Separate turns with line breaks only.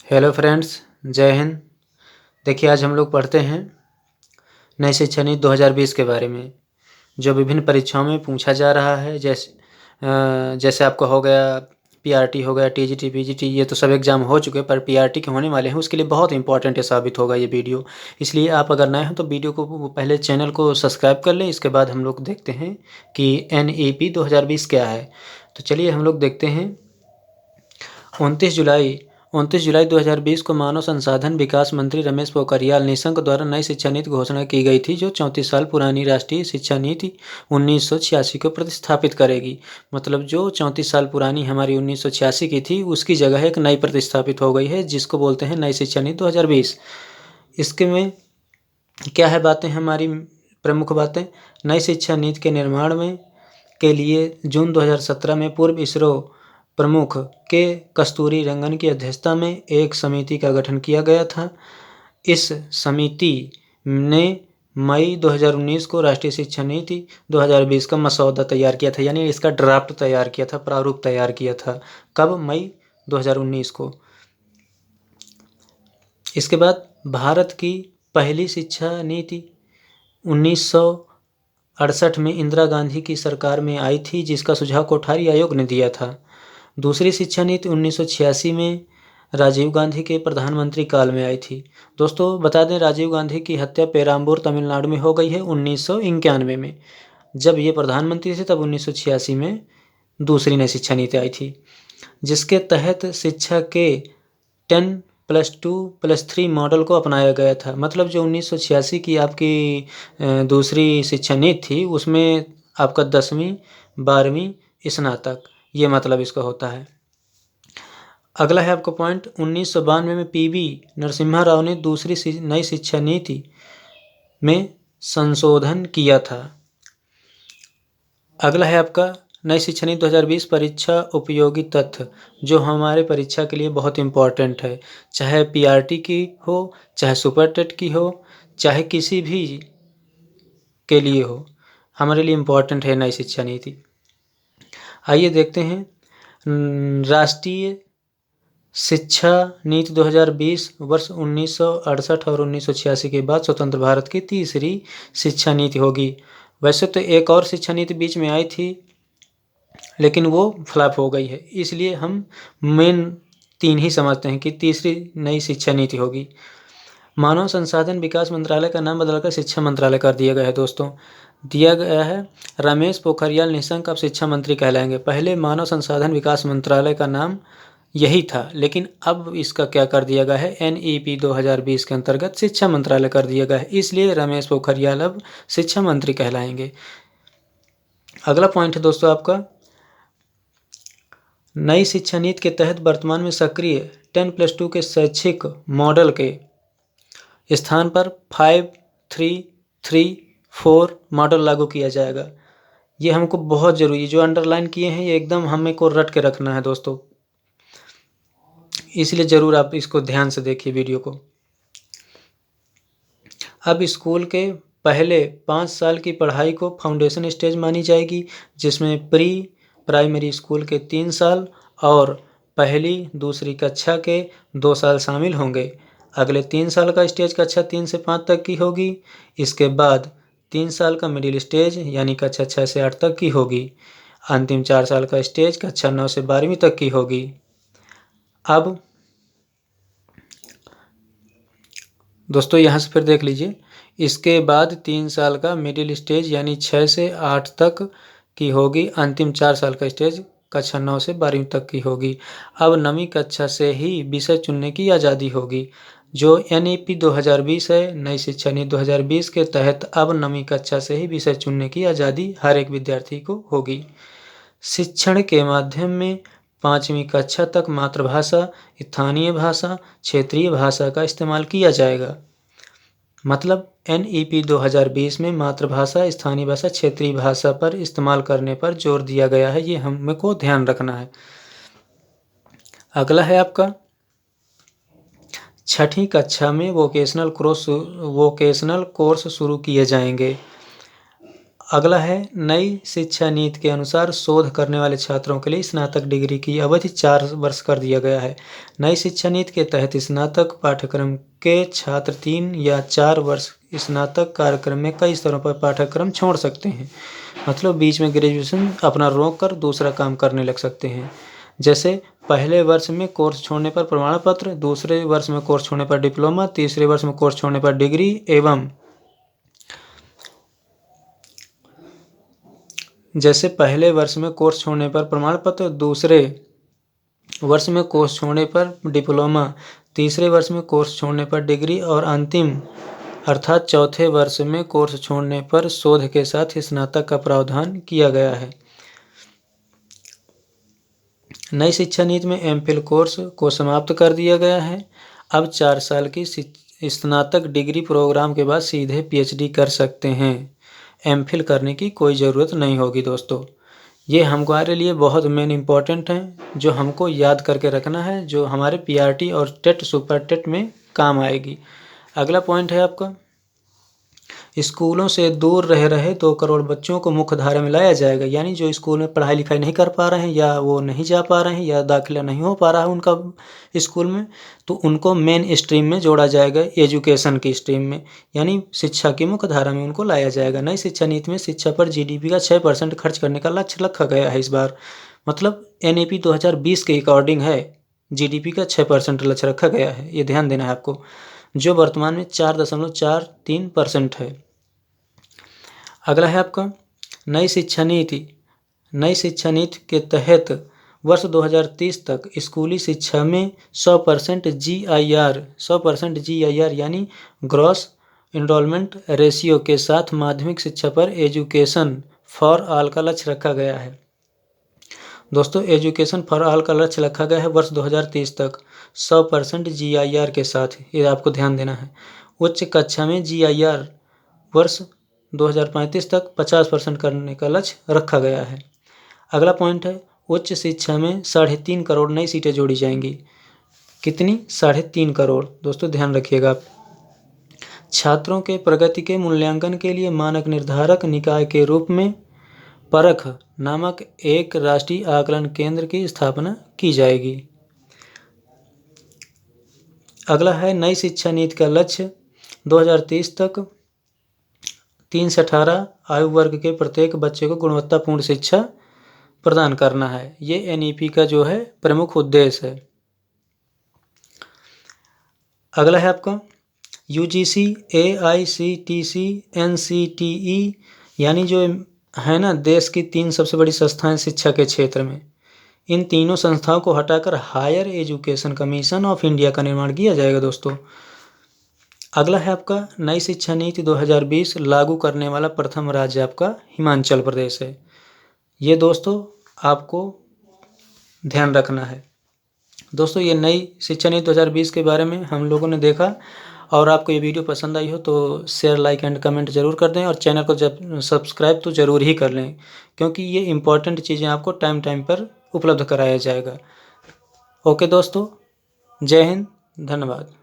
Hello friends, जय हिंद। देखिए, आज हम लोग पढ़ते हैं नई शिक्षा नीति 2020 के बारे में, जो विभिन्न परीक्षाओं में पूछा जा रहा है। जैसे आपका हो गया पीआरटी, हो गया टीजीटी, पीजीटी, ये तो सब एग्ज़ाम हो चुके हैं, पर पीआरटी के होने वाले हैं। उसके लिए बहुत इंपॉर्टेंट साबित होगा ये वीडियो। इसलिए आप अगर नए हैं तो वीडियो को पहले चैनल को सब्सक्राइब कर लें। इसके बाद हम लोग देखते हैं कि NEP 2020 क्या है। तो चलिए हम लोग देखते हैं। 29 जुलाई 2020 को मानव संसाधन विकास मंत्री रमेश पोखरियाल निशंक द्वारा नई शिक्षा नीति घोषणा की गई थी, जो 34 साल पुरानी राष्ट्रीय शिक्षा नीति 1986 को प्रतिस्थापित करेगी। मतलब जो 34 साल पुरानी हमारी 1986 की थी, उसकी जगह एक नई प्रतिस्थापित हो गई है, जिसको बोलते हैं नई शिक्षा नीति 2020। इसके में क्या है बातें, हमारी प्रमुख बातें। नई शिक्षा नीति के निर्माण में के लिए जून 2017 में पूर्व इसरो प्रमुख के कस्तूरी रंगन की अध्यक्षता में एक समिति का गठन किया गया था। इस समिति ने मई 2019 को राष्ट्रीय शिक्षा नीति 2020 का मसौदा तैयार किया था, यानी इसका ड्राफ्ट तैयार किया था, प्रारूप तैयार किया था। कब? मई 2019 को। इसके बाद भारत की पहली शिक्षा नीति 1968 में इंदिरा गांधी की सरकार में आई थी, जिसका सुझाव कोठारी आयोग ने दिया था। दूसरी शिक्षा नीति 1986 में राजीव गांधी के प्रधानमंत्री काल में आई थी। दोस्तों बता दें, राजीव गांधी की हत्या पेराम्बूर तमिलनाडु में हो गई है 1991 में। जब ये प्रधानमंत्री थे तब 1986 में दूसरी नई शिक्षा नीति आई थी, जिसके तहत शिक्षा के 10+2+3 मॉडल को अपनाया गया था। मतलब जो 1986 की आपकी दूसरी शिक्षा नीति थी, उसमें आपका 10वीं 12वीं स्नातक, ये मतलब इसका होता है। अगला है आपका पॉइंट, 1992 में PV नरसिम्हा राव ने दूसरी नई शिक्षा नीति में संशोधन किया था। अगला है आपका नई शिक्षा नीति 2020 परीक्षा उपयोगी तथ्य, जो हमारे परीक्षा के लिए बहुत इम्पोर्टेंट है। चाहे PRT की हो, चाहे सुपर टेट की हो, चाहे किसी भी के लिए हो, हमारे लिए इम्पोर्टेंट है नई शिक्षा नीति। आइए देखते हैं। राष्ट्रीय शिक्षा नीति 2020 वर्ष 1968 और 1986 के बाद स्वतंत्र भारत की तीसरी शिक्षा नीति होगी। वैसे तो एक और शिक्षा नीति बीच में आई थी, लेकिन वो फ्लॉप हो गई है, इसलिए हम मेन 3 ही समझते हैं कि तीसरी नई शिक्षा नीति होगी। मानव संसाधन विकास मंत्रालय का नाम बदलकर शिक्षा मंत्रालय कर दिया गया है। दोस्तों दिया गया है रमेश पोखरियाल निशंक अब शिक्षा मंत्री कहलाएंगे। पहले मानव संसाधन विकास मंत्रालय का नाम यही था, लेकिन अब इसका क्या कर दिया गया है, NEP 2020 के अंतर्गत शिक्षा मंत्रालय कर दिया गया है, इसलिए रमेश पोखरियाल अब शिक्षा मंत्री कहलाएंगे। अगला पॉइंट है दोस्तों आपका, नई शिक्षा नीति के तहत वर्तमान में सक्रिय 10+2 के शैक्षिक मॉडल के स्थान पर 5-3-3-4 मॉडल लागू किया जाएगा। ये हमको बहुत ज़रूरी, जो अंडरलाइन किए हैं ये एकदम हमें को रट के रखना है दोस्तों, इसलिए ज़रूर आप इसको ध्यान से देखिए वीडियो को। अब स्कूल के पहले 5 साल की पढ़ाई को फाउंडेशन स्टेज मानी जाएगी, जिसमें प्री प्राइमरी स्कूल के 3 साल और पहली दूसरी कक्षा के 2 साल शामिल होंगे। अगले 3 साल का स्टेज कक्षा 3 से 5 तक की होगी। इसके बाद 3 साल का मिडिल स्टेज यानी कक्षा 6 से 8 तक की होगी। अंतिम 4 साल का स्टेज कक्षा 9 से 12वीं तक की होगी। अब दोस्तों यहाँ से फिर देख लीजिए, इसके बाद 3 साल का मिडिल स्टेज यानी 6 से 8 तक की होगी। अंतिम 4 साल का स्टेज कक्षा 9 से 12वीं तक की होगी। अब 9वीं कक्षा से ही विषय चुनने की आज़ादी होगी। जो NEP 2020 है, नई शिक्षा नीति 2020 के तहत अब 9वीं कक्षा से ही विषय चुनने की आज़ादी हर एक विद्यार्थी को होगी। शिक्षण के माध्यम में 5वीं कक्षा तक मातृभाषा, स्थानीय भाषा, क्षेत्रीय भाषा का इस्तेमाल किया जाएगा। मतलब NEP 2020 में मातृभाषा, स्थानीय भाषा, क्षेत्रीय भाषा पर इस्तेमाल करने पर जोर दिया गया है, ये हमको ध्यान रखना है। अगला है आपका 6ठी कक्षा में वोकेशनल कोर्स शुरू किए जाएंगे। अगला है नई शिक्षा नीति के अनुसार शोध करने वाले छात्रों के लिए स्नातक डिग्री की अवधि 4 वर्ष कर दिया गया है। नई शिक्षा नीति के तहत स्नातक पाठ्यक्रम के छात्र 3 या 4 वर्ष स्नातक कार्यक्रम में कई स्तरों पर पाठ्यक्रम छोड़ सकते हैं। मतलब बीच में ग्रेजुएशन अपना रोक कर दूसरा काम करने लग सकते हैं। जैसे पहले वर्ष में कोर्स छोड़ने पर प्रमाण पत्र, दूसरे वर्ष में कोर्स छोड़ने पर डिप्लोमा, तीसरे वर्ष में कोर्स छोड़ने पर डिग्री एवं जैसे पहले वर्ष में कोर्स छोड़ने पर प्रमाण पत्र, दूसरे वर्ष में कोर्स छोड़ने पर डिप्लोमा, तीसरे वर्ष में कोर्स छोड़ने पर डिग्री और अंतिम अर्थात चौथे वर्ष में कोर्स छोड़ने पर शोध के साथ स्नातक का प्रावधान किया गया है। नई शिक्षा नीति में एमफिल कोर्स को समाप्त कर दिया गया है। अब 4 साल की स्नातक डिग्री प्रोग्राम के बाद सीधे पीएचडी कर सकते हैं। एमफिल करने की कोई ज़रूरत नहीं होगी दोस्तों। ये हमारे लिए बहुत मेन इम्पॉर्टेंट है, जो हमको याद करके रखना है, जो हमारे पीआरटी और टेट सुपर टेट में काम आएगी। अगला पॉइंट है आपका, स्कूलों से दूर रह रहे 2 करोड़ बच्चों को मुख्य धारा में लाया जाएगा। यानी जो स्कूल में पढ़ाई लिखाई नहीं कर पा रहे हैं या वो नहीं जा पा रहे हैं या दाखिला नहीं हो पा रहा है उनका स्कूल में, तो उनको मेन स्ट्रीम में जोड़ा जाएगा, एजुकेशन की स्ट्रीम में, यानी शिक्षा की मुख्य धारा में उनको लाया जाएगा। नई शिक्षा नीति में शिक्षा पर जीडीपी का 6% खर्च करने का लक्ष्य रखा गया है इस बार। मतलब एनईपी 2020 के अकॉर्डिंग है, जीडीपी का 6% लक्ष्य रखा गया है, ये ध्यान देना है आपको, जो वर्तमान में 4.43% है। अगला है आपका नई शिक्षा नीति। नई शिक्षा नीति के तहत वर्ष 2030 तक स्कूली शिक्षा में 100% GIR यानी ग्रॉस इनरोलमेंट रेशियो के साथ माध्यमिक शिक्षा पर एजुकेशन फॉर ऑल का लक्ष्य रखा गया है। दोस्तों, एजुकेशन फॉर ऑल का लक्ष्य रखा गया है वर्ष 2030 तक 100% GIR के साथ, ये आपको ध्यान देना है। उच्च कक्षा में GIR वर्ष 2035 तक 50% करने का लक्ष्य रखा गया है। अगला पॉइंट है, उच्च शिक्षा में 3.5 करोड़ नई सीटें जोड़ी जाएंगी। कितनी? 3.5 करोड़। दोस्तों ध्यान रखिएगा आप। छात्रों के प्रगति के मूल्यांकन के लिए मानक निर्धारक निकाय के रूप में परख नामक एक राष्ट्रीय आकलन केंद्र की स्थापना की जाएगी। अगला है नई शिक्षा नीति का लक्ष्य 2030 तक 3 से 18 आयु वर्ग के प्रत्येक बच्चे को गुणवत्तापूर्ण शिक्षा प्रदान करना है। ये एनईपी का जो है प्रमुख उद्देश्य है। अगला है आपका यूजीसी, AICTC, NCTE, यानी जो है ना देश की 3 सबसे बड़ी संस्थाएं शिक्षा के क्षेत्र में, इन तीनों संस्थाओं को हटाकर higher education commission of India का निर्माण किया जाएगा दोस्तों। अगला है आपका नई शिक्षा नीति 2020 लागू करने वाला प्रथम राज्य आपका हिमाचल प्रदेश है। ये दोस्तों आपको ध्यान रखना है। दोस्तों, ये नई शिक्षा नीति 2020 के बारे में हम लोगों ने देखा, और आपको ये वीडियो पसंद आई हो तो शेयर, लाइक एंड कमेंट जरूर कर दें, और चैनल को जब सब्सक्राइब तो ज़रूर ही कर लें, क्योंकि ये इम्पॉर्टेंट चीज़ें आपको टाइम टाइम पर उपलब्ध कराया जाएगा। ओके दोस्तों, जय हिंद, धन्यवाद।